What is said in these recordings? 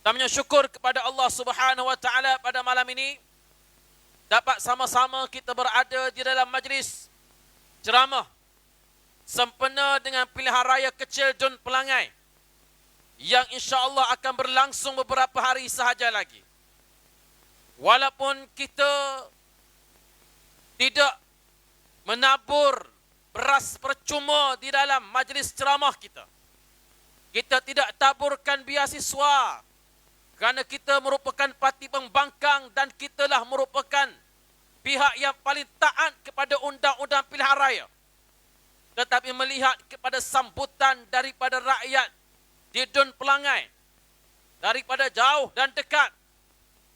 Dan syukur kepada Allah Subhanahu wa taala pada malam ini dapat sama-sama kita berada di dalam majlis ceramah sempena dengan pilihan raya kecil Dun Pelangai yang insya-Allah akan berlangsung beberapa hari sahaja lagi. Walaupun kita tidak menabur beras percuma di dalam majlis ceramah kita, kita tidak taburkan beasiswa kerana kita merupakan parti pembangkang dan kitalah merupakan pihak yang paling taat kepada undang-undang pilihan raya. Tetapi melihat kepada sambutan daripada rakyat di Dun Pelangai, daripada jauh dan dekat,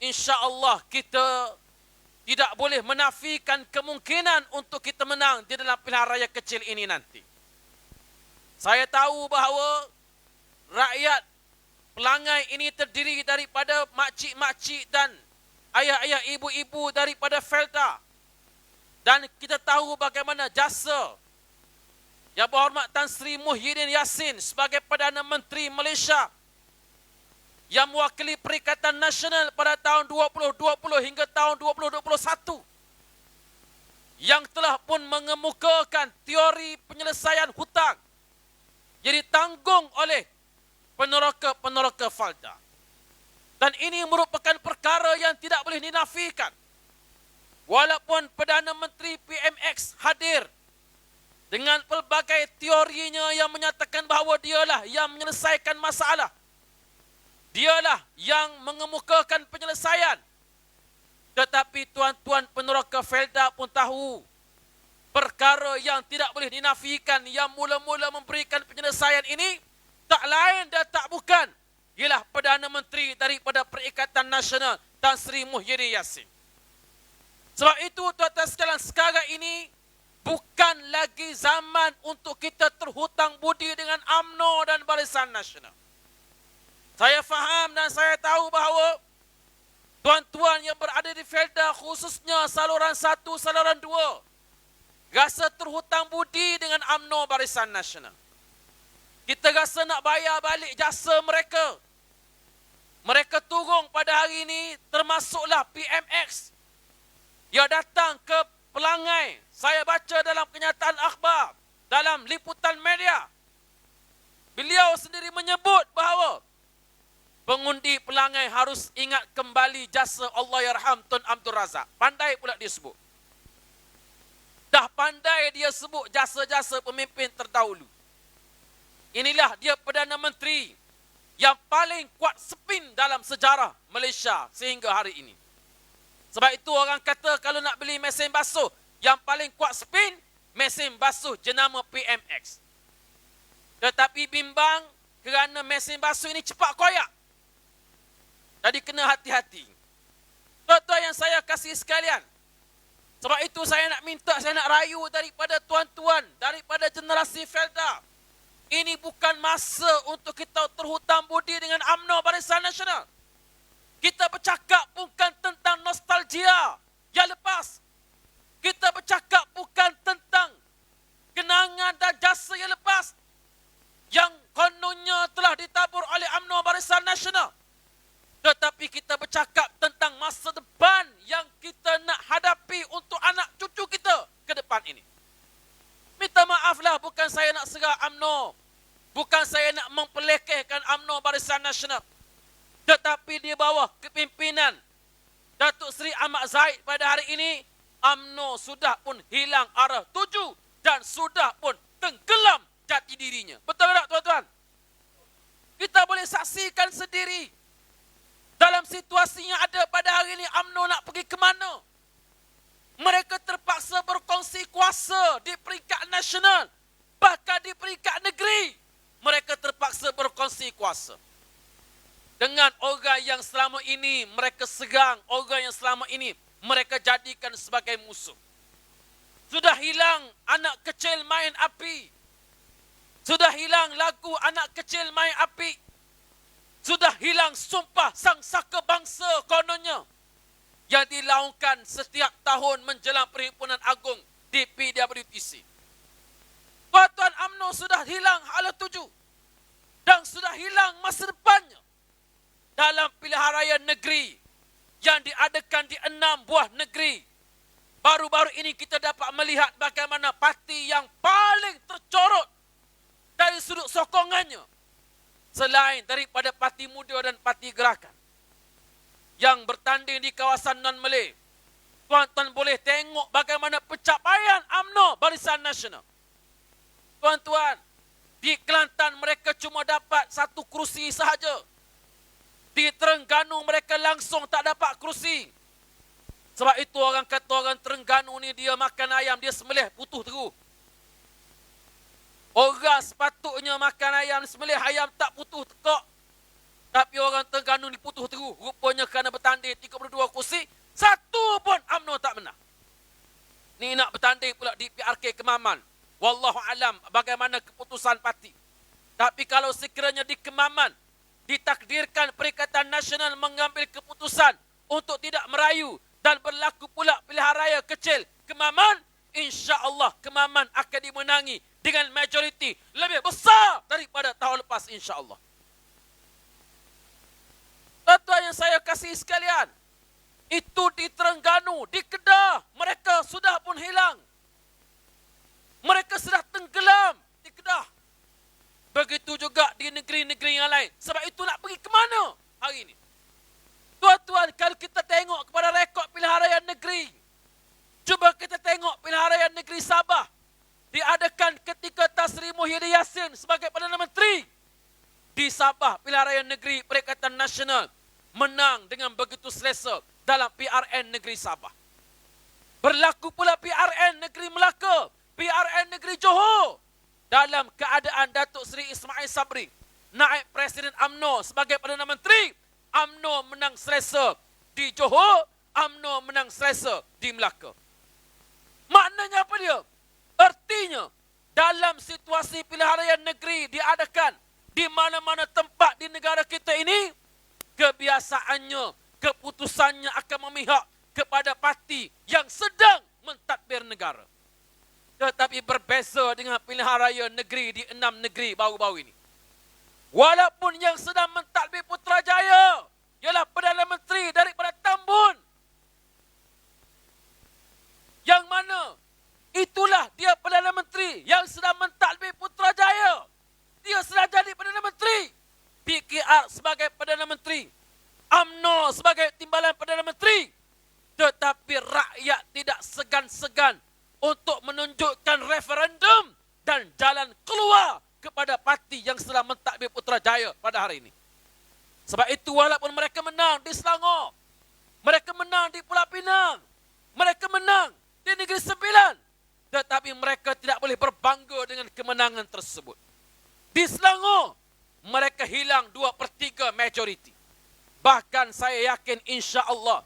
insya-Allah kita tidak boleh menafikan kemungkinan untuk kita menang di dalam pilihan raya kecil ini nanti. Saya tahu bahawa rakyat Pelangai ini terdiri daripada makcik-makcik dan ayah-ayah, ibu-ibu daripada Felda. Dan kita tahu bagaimana jasa Yang Berhormat Tan Sri Muhyiddin Yassin sebagai Perdana Menteri Malaysia yang mewakili Perikatan Nasional pada tahun 2020 hingga tahun 2021 yang telah pun mengemukakan teori penyelesaian hutang yang ditanggung oleh peneroka-peneroka falda. Dan ini merupakan perkara yang tidak boleh dinafikan. Walaupun Perdana Menteri PMX hadir dengan pelbagai teorinya yang menyatakan bahawa dialah yang menyelesaikan masalah, dialah yang mengemukakan penyelesaian. Tetapi tuan-tuan peneroka Felda pun tahu perkara yang tidak boleh dinafikan yang mula-mula memberikan penyelesaian ini tak lain dan tak bukan ialah Perdana Menteri daripada Perikatan Nasional Tan Sri Muhyiddin Yassin. Sebab itu tuan-tuan sekalian, sekarang ini bukan lagi zaman untuk kita terhutang budi dengan UMNO dan Barisan Nasional. Saya faham dan saya tahu bahawa tuan-tuan yang berada di Felda, khususnya saluran 1, saluran 2, rasa terhutang budi dengan UMNO Barisan Nasional. Kita rasa nak bayar balik jasa mereka. Mereka turun pada hari ini, termasuklah PMX yang datang ke Pelangai. Saya baca dalam kenyataan akhbar, dalam liputan media, beliau sendiri menyebut bahawa pengundi Pelangai harus ingat kembali jasa Allahyarham Tun Abdul Razak. Pandai pula dia sebut. Dah pandai dia sebut jasa-jasa pemimpin terdahulu. Inilah dia Perdana Menteri yang paling kuat spin dalam sejarah Malaysia sehingga hari ini. Sebab itu orang kata kalau nak beli mesin basuh yang paling kuat spin, mesin basuh jenama PMX. Tetapi bimbang kerana mesin basuh ini cepat koyak. Jadi kena hati-hati. Tuan-tuan yang saya kasih sekalian, sebab itu saya nak minta, saya nak rayu daripada tuan-tuan, daripada generasi Felda. Ini bukan masa untuk kita terhutang budi dengan UMNO Barisan Nasional. Kita bercakap bukan tentang nostalgia yang lepas. Kita bercakap bukan tentang kenangan dan jasa yang lepas yang kononnya telah ditabur oleh UMNO Barisan Nasional. Tetapi kita bercakap tentang masa depan yang kita nak hadapi untuk anak cucu kita ke depan ini. Minta maaflah, bukan saya nak serang UMNO. Bukan saya nak mempelekehkan UMNO Barisan Nasional. Tetapi di bawah kepimpinan Datuk Seri Ahmad Zahid pada hari ini, UMNO sudah pun hilang arah tuju dan sudah pun tenggelam jati dirinya. Betul tak tuan-tuan? Kita boleh saksikan sendiri. Dalam situasi yang ada pada hari ini, UMNO nak pergi ke mana? Mereka terpaksa berkongsi kuasa di peringkat nasional. Bahkan di peringkat negeri, mereka terpaksa berkongsi kuasa. Dengan orang yang selama ini mereka serang, orang yang selama ini mereka jadikan sebagai musuh. Sudah hilang anak kecil main api. Sudah hilang lagu anak kecil main api. Sudah hilang sumpah sang saka bangsa kononnya yang dilaungkan setiap tahun menjelang Perhimpunan Agung di PWTC. Tuan-tuan, UMNO sudah hilang hala tuju dan sudah hilang masa depannya. dalam pilihan raya negeri yang diadakan di 6 buah negeri. Baru-baru ini kita dapat melihat bagaimana parti yang paling tercorot dari sudut sokongannya, selain daripada Parti Muda dan Parti Gerakan yang bertanding di kawasan non-Malay. Tuan-tuan boleh tengok bagaimana pencapaian UMNO Barisan Nasional. Tuan-tuan, di Kelantan mereka cuma dapat 1 kerusi sahaja. Di Terengganu mereka langsung tak dapat kerusi. Sebab itu orang kata orang Terengganu ni dia makan ayam, dia sembelih putuh teru. Orang sepatutnya makan ayam, sembelih ayam tak putuh tekak. Tapi orang Terengganu ni putuh teru. Rupanya kerana bertanding 32 kursi, 1 pun UMNO tak menang. Ni nak bertanding pula di PRK Kemaman. Wallahu alam bagaimana keputusan parti. Tapi kalau sekiranya di Kemaman ditakdirkan Perikatan Nasional mengambil keputusan untuk tidak merayu dan berlaku pula pilihan raya kecil Kemaman, insya-Allah Kemaman akan dimenangi dengan majoriti lebih besar daripada tahun lepas, insya-Allah. Tuan-tuan yang saya kasih sekalian, itu di Terengganu, di Kedah, mereka sudah pun hilang. Mereka sudah tenggelam di Kedah. Begitu juga di negeri-negeri yang lain. Sebab itu nak pergi ke mana hari ini? Tuan-tuan, kalau kita tengok kepada rekod pilihan raya negeri, cuba kita tengok pilihan raya negeri Sabah, diadakan ketika Tan Sri Muhyiddin Yassin sebagai Perdana Menteri. Di Sabah, pilihan raya negeri Perikatan Nasional menang dengan begitu selesa dalam PRN negeri Sabah. Berlaku pula PRN negeri Melaka, PRN negeri Johor. Dalam keadaan Datuk Seri Ismail Sabri naib Presiden UMNO sebagai Perdana Menteri, UMNO menang selesa di Johor, UMNO menang selesa di Melaka. Maknanya apa dia? Artinya, dalam situasi pilihan raya negeri diadakan di mana-mana tempat di negara kita ini, kebiasaannya, keputusannya akan memihak kepada parti yang sedang mentadbir negara. Tetapi berbeza dengan pilihan raya negeri di 6 negeri baru-baru ini. Walaupun yang sedang mentadbir Putrajaya ialah Perdana Menteri daripada Tambun, yang mana itulah dia Perdana Menteri yang sedang mentadbir Putrajaya. Dia sedang jadi Perdana Menteri. PKR sebagai Perdana Menteri, UMNO sebagai timbalan Perdana Menteri. Tetapi rakyat tidak segan-segan untuk menunjukkan referendum dan jalan keluar kepada parti yang sedang mentadbir Putrajaya pada hari ini. Sebab itu walaupun mereka menang di Selangor, mereka menang di Pulau Pinang, mereka menang di Negeri Sembilan, tetapi mereka tidak boleh berbangga dengan kemenangan tersebut. Di Selangor, mereka hilang 2/3 majoriti. Bahkan saya yakin insya-Allah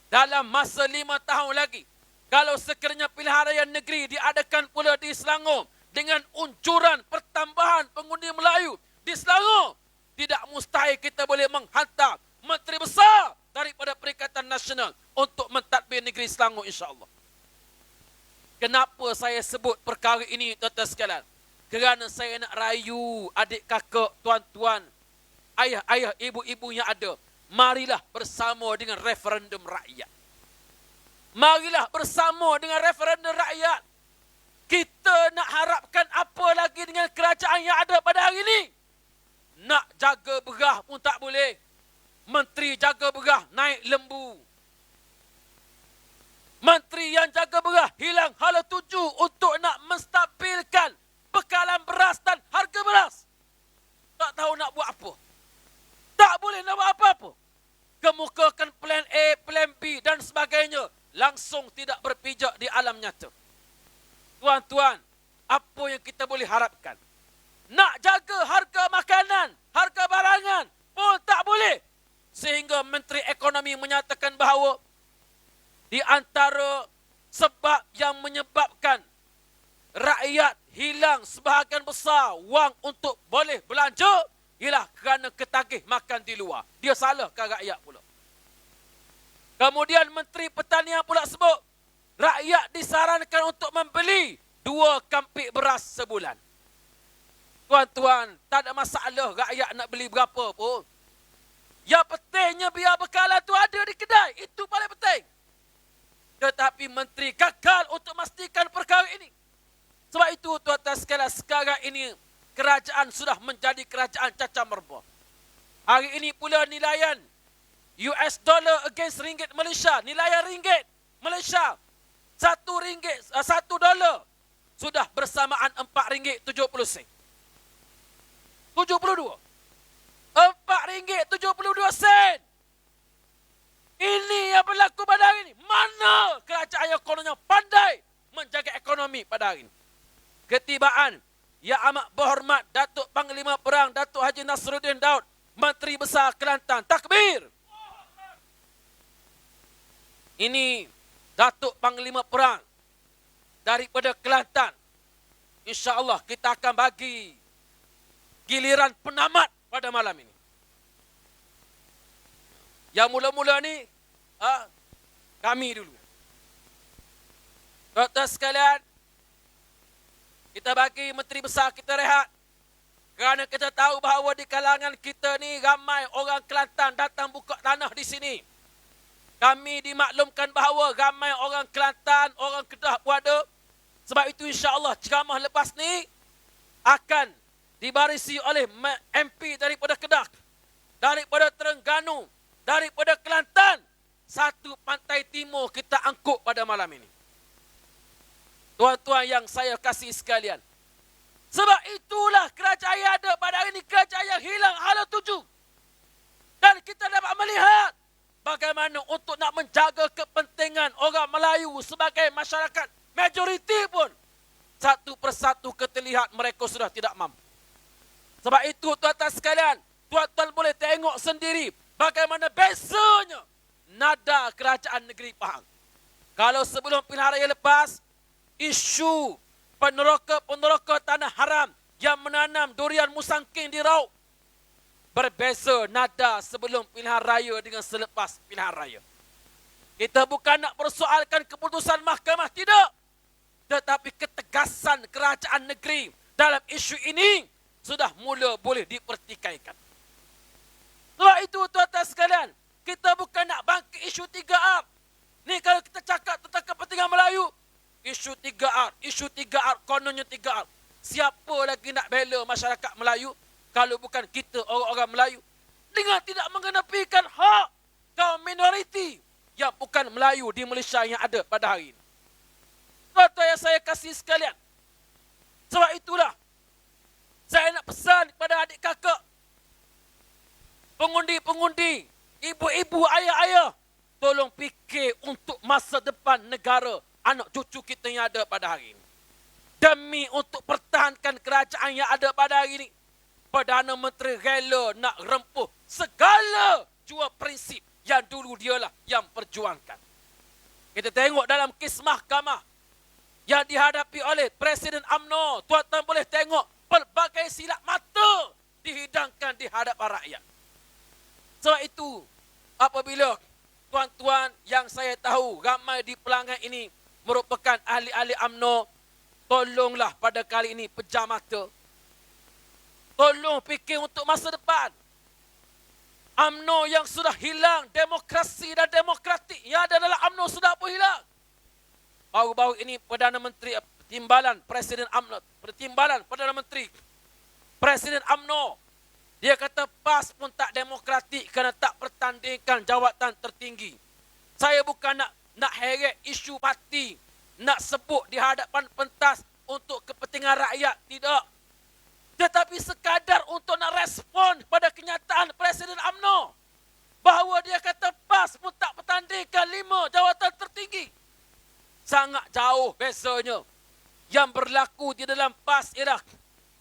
dalam masa 5 tahun lagi, kalau sekiranya pilihan raya negeri diadakan pula di Selangor dengan unjuran pertambahan pengundi Melayu di Selangor, tidak mustahil kita boleh menghantar menteri besar daripada Perikatan Nasional untuk mentadbir negeri Selangor, insya-Allah. Kenapa saya sebut perkara ini, tuan-tuan sekalian? Kerana saya nak rayu adik kakak, tuan-tuan, ayah-ayah, ibu-ibu yang ada. Marilah bersama dengan referendum rakyat. Marilah bersama dengan referendum rakyat. Kita nak harapkan apa lagi dengan kerajaan yang ada pada hari ini? Nak jaga berah pun tak boleh. Menteri jaga berah naik lembu. Menteri yang jaga berah hilang hala tuju untuk nak menstabilkan bekalan beras dan harga beras. Tak tahu nak buat apa. Tak boleh nak buat apa-apa. Kemukakan plan A, plan B dan sebagainya. Langsung tidak berpijak di alam nyata. Tuan-tuan, apa yang kita boleh harapkan? Nak jaga harga makanan, harga barangan pun tak boleh. Sehingga Menteri Ekonomi menyatakan bahawa di antara sebab yang menyebabkan rakyat hilang sebahagian besar wang untuk boleh belanja ialah kerana ketagih makan di luar. Dia salahkan rakyat pula. Kemudian Menteri Pertanian pula sebut, rakyat disarankan untuk membeli 2 kampik beras sebulan. Tuan-tuan, tak ada masalah rakyat nak beli berapa pun. Yang pentingnya biar bekalan tu ada di kedai. Itu paling penting. Tetapi menteri gagal untuk memastikan perkara ini. Sebab itu tuan-tuan sekalian, sekarang ini kerajaan sudah menjadi kerajaan cacah merbah. Hari ini pula nilaian US dollar against ringgit Malaysia, nilaian ringgit Malaysia $1 sudah bersamaan RM4.70. 72. RM4.72. Ini yang berlaku pada hari ini. Mana kerajaan yang kononnya pandai menjaga ekonomi pada hari ini? Ketibaan Yang Amat Berhormat Datuk Panglima Perang Datuk Haji Nasruddin Daud, Menteri Besar Kelantan. Takbir! Ini Datuk Panglima Perang daripada Kelantan. InsyaAllah kita akan bagi giliran penamat pada malam ini. Yang mula-mula ni, kami dulu. Tuan-tuan sekalian, kita bagi Menteri Besar kita rehat. Kerana kita tahu bahawa di kalangan kita ni ramai orang Kelantan datang buka tanah di sini. Kami dimaklumkan bahawa ramai orang Kelantan, orang Kedah pun ada. Sebab itu insya-Allah ceramah lepas ni akan dibarisi oleh MP daripada Kedah, daripada Terengganu, daripada Kelantan. Satu pantai timur kita angkut pada malam ini. Tuan-tuan yang saya kasih sekalian. Sebab itulah kerajaan yang ada pada hari ini, kerajaan yang hilang hala tuju. Dan kita dapat melihat bagaimana untuk nak menjaga kepentingan orang Melayu sebagai masyarakat majoriti pun satu persatu terlihat mereka sudah tidak mampu. Sebab itu tuan-tuan sekalian, tuan-tuan boleh tengok sendiri bagaimana bezanya nada kerajaan negeri Pahang. Kalau sebelum pilihan raya lepas, isu peneroka tanah haram yang menanam durian musangking di Raub, berbeza nada sebelum pilihan raya dengan selepas pilihan raya. Kita bukan nak persoalkan keputusan mahkamah, tidak. Tetapi ketegasan kerajaan negeri dalam isu ini sudah mula boleh dipertikaikan. Sebab itu tuan-tuan sekalian, kita bukan nak bangkit isu 3R. Ni kalau kita cakap tentang kepentingan Melayu, isu 3R, kononnya 3R. Siapa lagi nak bela masyarakat Melayu kalau bukan kita orang-orang Melayu dengan tidak mengenepikan hak kaum minoriti yang bukan Melayu di Malaysia yang ada pada hari ini. Tuan-tuan yang saya kasih sekalian, sebab itulah saya nak pesan kepada adik kakak, pengundi-pengundi, ibu-ibu, ayah-ayah, tolong fikir untuk masa depan negara, anak cucu kita yang ada pada hari ini. Demi untuk pertahankan kerajaan yang ada pada hari ini, Perdana Menteri rela nak rempuh segala jua prinsip yang dulu dialah yang perjuangkan. Kita tengok dalam kes mahkamah yang dihadapi oleh Presiden UMNO, tuan-tuan boleh tengok pelbagai silap mata dihidangkan di hadapan rakyat. Sebab itu, apabila tuan-tuan yang saya tahu ramai di pelanggan ini merupakan ahli-ahli UMNO, tolonglah pada kali ini pejam mata. Tolong fikir untuk masa depan. UMNO yang sudah hilang demokrasi dan demokratik yang ada dalam UMNO sudah pun hilang. Baru-baru ini Perdana Menteri Timbalan Presiden UMNO, Timbalan Perdana Menteri Presiden UMNO, dia kata PAS pun tak demokratik kerana tak pertandingkan jawatan tertinggi. Saya bukan nak heret isu parti, nak sebut di hadapan pentas untuk kepentingan rakyat, tidak. Tetapi sekadar untuk nak respon pada kenyataan Presiden UMNO bahawa dia kata PAS pun tak pertandingkan 5 jawatan tertinggi. Sangat jauh bezanya. Yang berlaku di dalam PAS ialah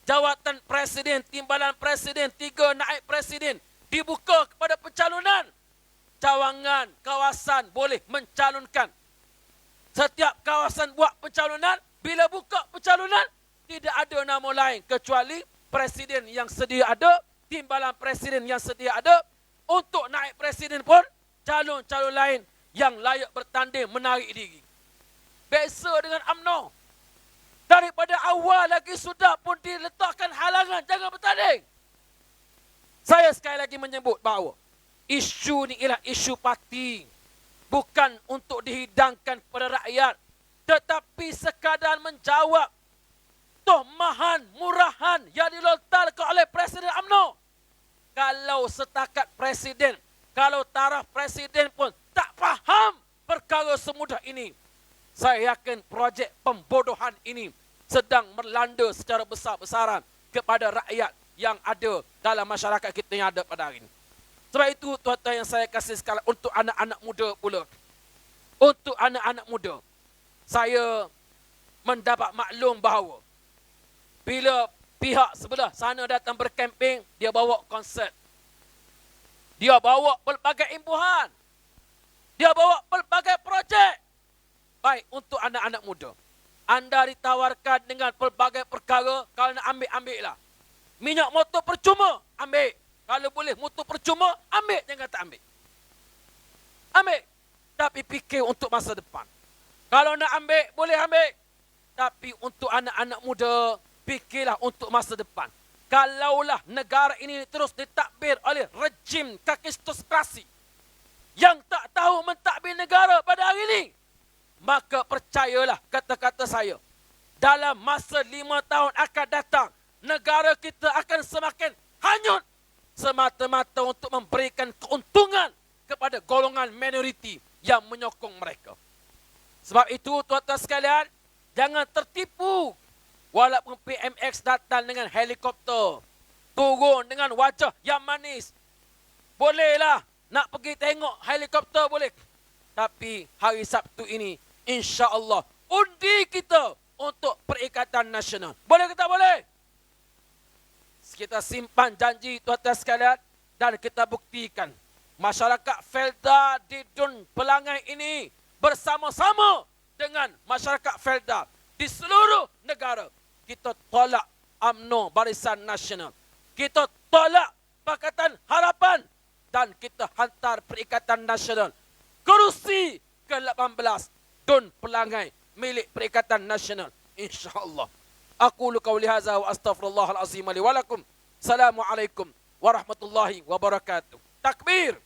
jawatan presiden, timbalan presiden, 3 naib presiden dibuka kepada pencalonan. Cawangan kawasan boleh mencalonkan. Setiap kawasan buat pencalonan, bila buka pencalonan, tidak ada nama lain kecuali presiden yang sedia ada, timbalan presiden yang sedia ada. Untuk naib presiden pun, calon-calon lain yang layak bertanding menarik diri. Beza dengan UMNO. Daripada awal lagi sudah pun diletakkan halangan, jangan bertanding. Saya sekali lagi menyebut bahawa Isu ni ialah isu parti. Bukan untuk dihidangkan kepada rakyat. Tetapi sekadar menjawab tohmahan, murahan yang dilontarkan oleh Presiden UMNO. Kalau setakat Presiden, kalau taraf Presiden pun tak faham perkara semudah ini, saya yakin projek pembodohan ini sedang melanda secara besar-besaran kepada rakyat yang ada dalam masyarakat kita yang ada pada hari ini. Sebab itu tuan-tuan yang saya kasih sekalian, untuk anak-anak muda pula. Untuk anak-anak muda, saya mendapat maklum bahawa bila pihak sebelah sana datang berkemping, dia bawa konsert. Dia bawa pelbagai imbuhan. Dia bawa pelbagai projek. Baik, untuk anak-anak muda, anda ditawarkan dengan pelbagai perkara. Kalau nak ambil, lah. Minyak motor percuma, ambil. Kalau boleh motor percuma, ambil. Jangan tak ambil. Ambil. Tapi fikir untuk masa depan. Kalau nak ambil, boleh ambil. Tapi untuk anak-anak muda, fikirlah untuk masa depan. Kalaulah negara ini terus ditadbir oleh rejim kakistokrasi yang tak tahu mentadbir negara pada hari ini, maka percayalah kata-kata saya, dalam masa 5 tahun akan datang, negara kita akan semakin hanyut semata-mata untuk memberikan keuntungan kepada golongan minoriti yang menyokong mereka. Sebab itu tuan-tuan sekalian, jangan tertipu. Walaupun PMX datang dengan helikopter, turun dengan wajah yang manis, bolehlah nak pergi tengok helikopter, boleh. Tapi hari Sabtu ini, insya-Allah, undi kita untuk Perikatan Nasional. Boleh ke tak boleh? Kita simpan janji tuan-tuan sekalian dan kita buktikan. Masyarakat Felda di Dun Pelangai ini bersama-sama dengan masyarakat Felda di seluruh negara. Kita tolak UMNO Barisan Nasional. Kita tolak Pakatan Harapan. Dan kita hantar Perikatan Nasional. Kerusi ke-18 Dun Pelangai milik Perikatan Nasional. InsyaAllah. Aqulu qawli hadza wa astaghfirullahal azim li wa lakum. Assalamualaikum warahmatullahi wabarakatuh. Takbir.